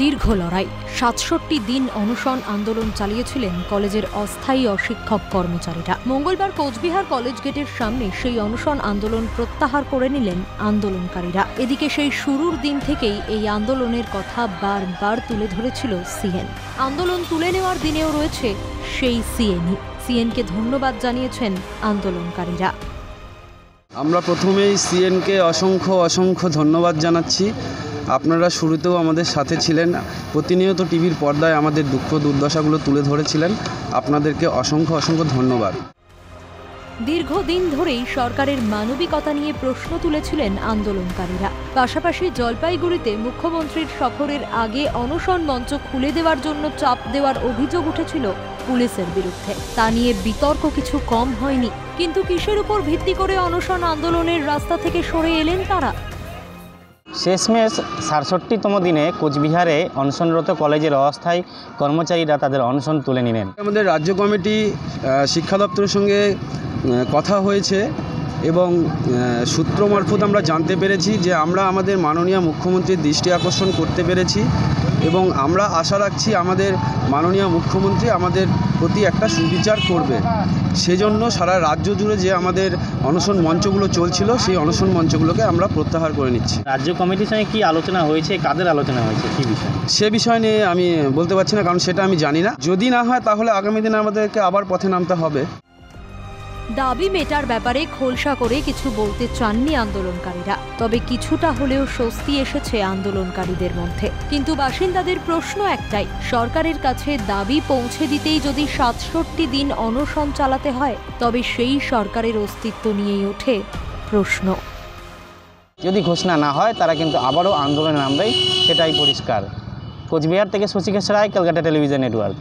দীর্ঘ লড়াই ৬৭ দিন অনশন আন্দোলন চালিয়েছিলেন কলেজের অস্থায়ী অশিক্ষক কর্মচারীরা। মঙ্গলবার কোচবিহার কলেজ গেটের সামনে সেই অনশন আন্দোলন প্রত্যাহার করে নিলেন আন্দোলনকারীরা। এদিকে সেই শুরুর দিন থেকেই এই আন্দোলনের কথা বারবার তুলে ধরেছিল সিএন। আন্দোলন তুলে নেওয়ার দিনেও রয়েছে সেই সিএনকে ধন্যবাদ জানিয়েছেন আন্দোলনকারীরা। আমরা প্রথমেই সিএনকে অসংখ্য ধন্যবাদ জানাচ্ছি। আপনারা শুরুতেও আমাদের সাথে ছিলেন, প্রতিনিয়ত টিভির পর্দায় আমাদের দুঃখ দুর্দশাগুলো তুলে ধরেছিলেন। আপনাদেরকে অসংখ্য ধন্যবাদ। দীর্ঘদিন ধরেই সরকারের মানবিকতা নিয়ে প্রশ্ন তুলেছিলেন আন্দোলনকারীরা। পাশাপাশি জলপাইগুড়িতে মুখ্যমন্ত্রীর সফরের আগে অনশন মঞ্চ খুলে দেওয়ার জন্য চাপ দেওয়ার অভিযোগ উঠেছিল পুলিশের বিরুদ্ধে। তা নিয়ে বিতর্ক কিছু কম হয়নি। কিন্তু কিসের উপর ভিত্তি করে অনশন আন্দোলনের রাস্তা থেকে সরে এলেন তারা? শেষমেশ ৬৭তম দিনে কোচবিহারে অনশনরত কলেজের অস্থায়ী কর্মচারীরা তাদের অনশন তুলে নিলেন। আমাদের রাজ্য কমিটি শিক্ষা দপ্তরের সঙ্গে কথা হয়েছে এবং সূত্র মারফত আমরা জানতে পেরেছি যে আমরা আমাদের মাননীয় মুখ্যমন্ত্রীর দৃষ্টি আকর্ষণ করতে পেরেছি এবং আমরা আশা রাখছি আমাদের মাননীয় মুখ্যমন্ত্রী আমাদের প্রতি একটা সুবিচার করবে। সেজন্য সারা রাজ্য জুড়ে যে আমাদের অনশন মঞ্চগুলো চলছিল সেই অনশন মঞ্চগুলোকে আমরা প্রত্যাহার করে নিচ্ছি। রাজ্য কমিটির সঙ্গে কি আলোচনা হয়েছে, কাদের আলোচনা হয়েছে, কি বিষয়? সে বিষয় নিয়ে আমি বলতে পারছি না, কারণ সেটা আমি জানি না। যদি না হয় তাহলে আগামী দিনে আমাদেরকে আবার পথে নামতে হবে। দাবি মেটার ব্যাপারে খোলসা করে কিছু বলতে চাননি আন্দোলনকারীরা। তবে কিছুটা হলেও স্বস্তি এসেছে আন্দোলনকারীদের মধ্যে। কিন্তু বাসিন্দাদের প্রশ্ন একটাই, সরকারের কাছে দাবি পৌঁছে দিতেই যদি ৬৭ দিন অনশন চালাতে হয়, তবে সেই সরকারের অস্তিত্ব নিয়েই ওঠে প্রশ্ন। যদি ঘোষণা না হয় তারা কিন্তু আবারও আন্দোলনে নামবেই, সেটাই পরিষ্কার। কোচবিহার থেকে শশীকেশ রায়, ক্যালকাটা টেলিভিশন নেটওয়ার্ক।